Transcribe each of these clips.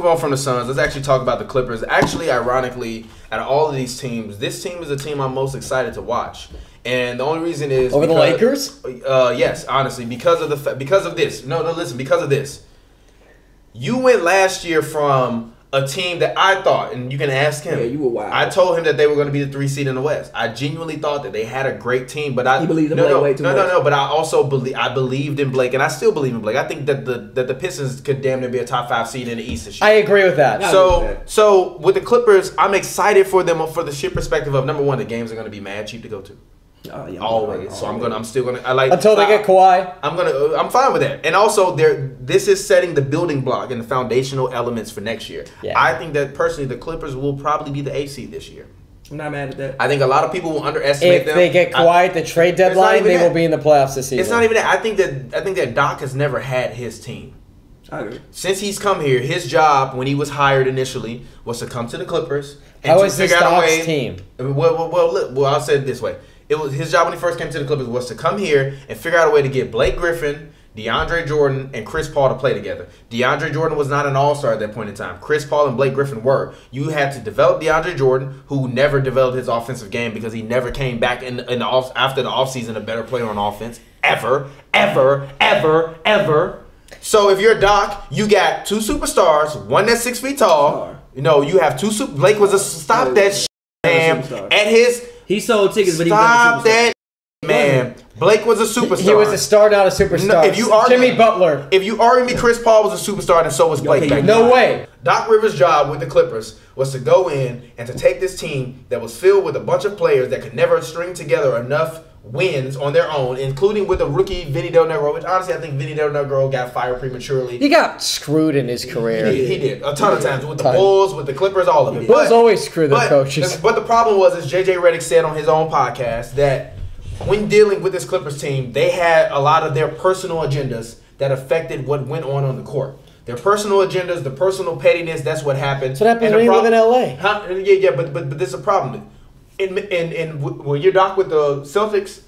on from the Suns. Let's actually talk about the Clippers. Actually, ironically, out of all of these teams, this team is the team I'm most excited to watch. And the only reason is over the Lakers. Yes, honestly, because of this. No, listen, because of this. You went last year from a team that I thought, and you can ask him. Yeah, you were wild. I told him that they were going to be the 3 seed in the West. I genuinely thought that they had a great team, but I believed in Blake way too much. No. But I also believed in Blake, and I still believe in Blake. I think that the Pistons could damn near be a top 5 seed in the East this year. I agree with that. So with the Clippers, I'm excited for them for the shit perspective of number one, the games are going to be mad cheap to go to. Always. So I'm still gonna. Until they get Kawhi. I'm fine with that. And also, this is setting the building block and the foundational elements for next year. Yeah. I think that personally, the Clippers will probably be the 8th seed this year. I'm not mad at that. I think a lot of people will underestimate them. If they get Kawhi at the trade deadline, they will be in the playoffs this season. It's not even that. I think that Doc has never had his team. I agree. Since he's come here, his job when he was hired initially was to come to the Clippers and How to is this figure out a Doc's way. team? Well, I'll say it this way. It was his job when he first came to the Clippers was to come here and figure out a way to get Blake Griffin, DeAndre Jordan, and Chris Paul to play together. DeAndre Jordan was not an all-star at that point in time. Chris Paul and Blake Griffin were. You had to develop DeAndre Jordan, who never developed his offensive game because he never came back after the offseason a better player on offense. Ever. So if you're Doc, you got 2 superstars, one that's 6 feet tall. You have 2 Blake was a stop that shit, man. At his... He sold tickets, but he stop that, man. Blake was a superstar. He was a star, not a superstar. No, Jimmy Butler. If you argue me, Chris Paul was a superstar, and so was Blake. No way. Doc Rivers' job with the Clippers was to go in and to take this team that was filled with a bunch of players that could never string together enough wins on their own, including with the rookie Vinny Del Negro, which honestly I think Vinny Del Negro got fired prematurely. He got screwed in his career. He did a ton of times with the Bulls, with the Clippers, all of it. Bulls always screw their coaches. But the problem was, as JJ Redick said on his own podcast, that when dealing with this Clippers team, they had a lot of their personal agendas that affected what went on the court. Their personal agendas, the personal pettiness, that's what happened. That's what happened when he lived in LA. Yeah, but there's a problem. When you're Doc with the Celtics,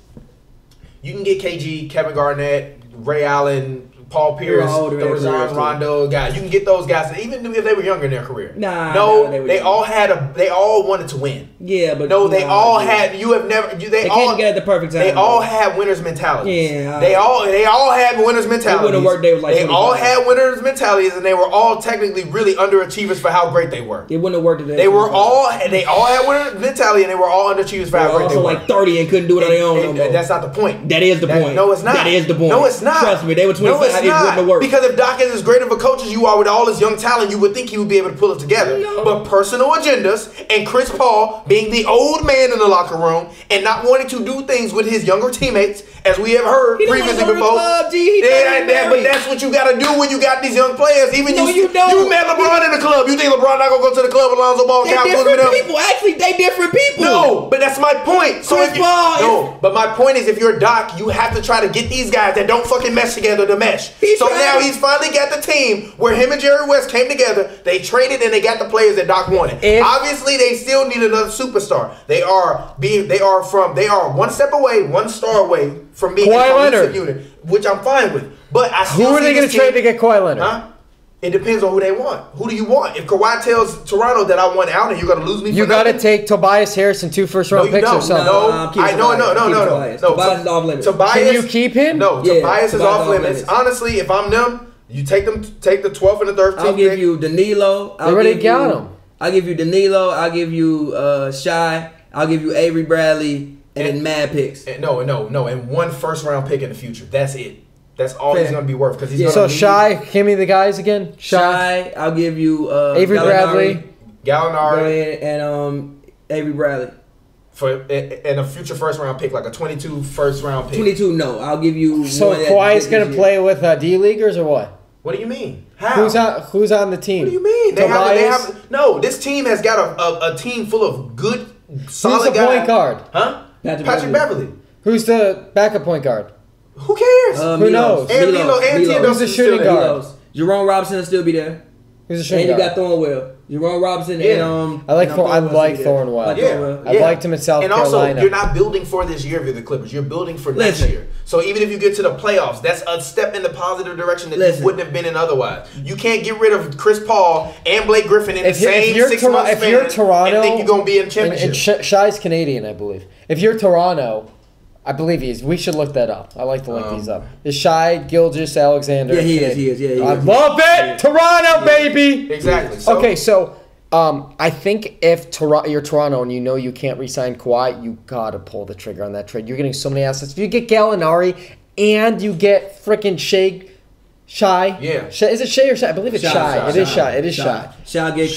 you can get KG, Kevin Garnett, Ray Allen, Paul Pierce, the Rajon Rondo guys. You can get those guys, even if they were younger in their career. They all wanted to win. Yeah, but they all had. You have never. They all can't get at the perfect time. They all had winners' mentalities. Yeah, they all had winners' mentalities. They all had winners' mentalities, and they were all technically really underachievers for how great they were. It wouldn't have worked today. They all had winners' mentality, and they were all underachievers for how great they were. Also, like 30 and couldn't do it on their own. No more. That's not the point. That is the point. No, it's not. That is the point. No, it's not. Trust me, they were 25. It wouldn't have worked. Because if Doc is as great of a coach as you are with all his young talent, you would think he would be able to pull it together. No. But personal agendas and Chris Paul being the old man in the locker room and not wanting to do things with his younger teammates, as we have heard previously before. But that's what you got to do when you got these young players. Even you met LeBron in the club. You think LeBron not going to go to the club with Lonzo Ball? They different people. Actually, they different people. No, but that's my point. So but my point is, if you're Doc, you have to try to get these guys that don't fucking mesh together to mesh. Now he's finally got the team where him and Jerry West came together. They traded and they got the players that Doc wanted. Obviously, they still need another superstar. They are one step away, one star away from being a cohesive unit, which I'm fine with. But I still who are they going to trade to get Kawhi Leonard? Huh? It depends on who they want. Who do you want? If Kawhi tells Toronto that I want out and you're going to lose me, you got to take Tobias Harris and 2 first-round picks or something. No. Tobias is off limits. Can you keep him? No, Tobias is off limits. Honestly, if I'm them, you take the 12th and the 13th. I'll give you Danilo. They already got him. I'll give you Danilo. I'll give you Shai. I'll give you Avery Bradley and then mad picks. No, and 1 first-round pick in the future. That's it. That's all he's going to be worth because he's So Shai, give me the guys again. Shai, I'll give you Avery Bradley, Gallinari, and Avery Bradley and a future first-round pick, like a 22 first-round pick. 22, no, I'll give you. So Kawhi's going to play with D-leaguers or what? What do you mean? How? Who's on the team? What do you mean? They have no. This team has got a team full of good, solid guys. Who's the point guard? Huh? Patrick Beverly. Who's the backup point guard? Who cares? Who knows? And Milo and Theodosic Who's the shooting guard? Jerome Robinson will still be there. Who's a shooting And you guard? got Thornwell, Jerome Robinson, and I like Thornwell. Yeah. I liked him in South Carolina. And also, you're not building for this year if you're the Clippers. You're building for next year. So even if you get to the playoffs, that's a step in the positive direction that you wouldn't have been in otherwise. You can't get rid of Chris Paul and Blake Griffin in the same 6 months if you're Toronto, and think you're going to be in the championship. And Shai's Canadian, I believe. If you're Toronto, I believe he is. We should look that up. I like to look these up. Is Shai Gilgeous-Alexander? Yeah, he is. Yeah, I love it! Toronto, baby! Exactly. So, okay, so I think if you're Toronto and you know you can't re-sign Kawhi, you got to pull the trigger on that trade. You're getting so many assets. If you get Gallinari and you get freaking Shai. Yeah. Is it Shai or Shai? I believe it's Shai. It is Shai. It is Shai. Shai get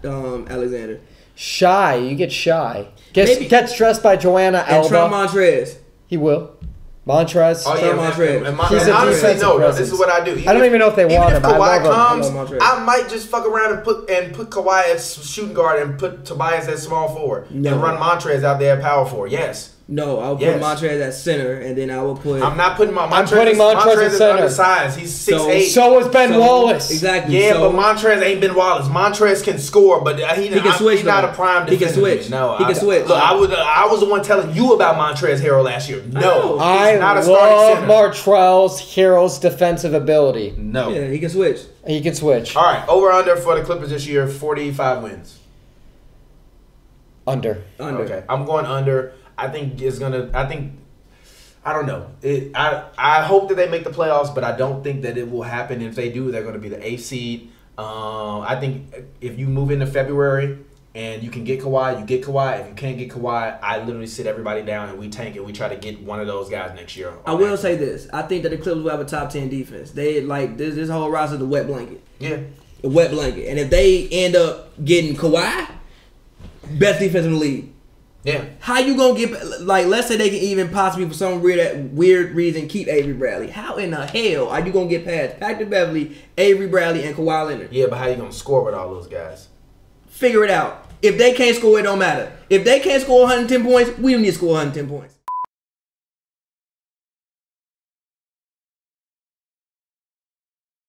Alexander. Shai. You get Shai. Gets dressed by Joanna Alba. And Trump Montrez. He will. Montrez. Oh, yeah, Montrez. He's a honestly, defensive presence. this is what I do. I don't even know if they want him. Even if Kawhi comes, I I might just fuck around and put Kawhi as shooting guard and put Tobias as small forward and run Montrez out there at power forward. Yes. No, I'll put Montrez at center, and then I will put. I'm not putting Montrez. I'm putting Montrez at center. Undersized. He's 6'8". So is Ben Wallace. Exactly. Yeah, but Montrez ain't Ben Wallace. Montrez can score, but he can switch. He's not a prime defender. He can switch. No, he can switch. Look, I was the one telling you about Montrez Harrell last year. No, I not a love Montrezl Harrell's defensive ability. No, yeah, he can switch. He can switch. All right, over under for the Clippers this year, 45 wins. Under. Okay, I'm going under. I think I don't know. I hope that they make the playoffs, but I don't think that it will happen. If they do, they're going to be the 8th seed. I think if you move into February and you can get Kawhi, you get Kawhi. If you can't get Kawhi, I literally sit everybody down and we tank and we try to get one of those guys next year. I will say this. I think that the Clippers will have a top 10 defense. They like this whole roster is a wet blanket. Yeah. A wet blanket. And if they end up getting Kawhi, best defense in the league. Yeah. How you gonna get let's say they can even possibly for some weird reason keep Avery Bradley. How in the hell are you gonna get past Patrick Beverly, Avery Bradley, and Kawhi Leonard? Yeah, but how you gonna score with all those guys? Figure it out. If they can't score, it don't matter. If they can't score 110 points, we don't need to score 110 points.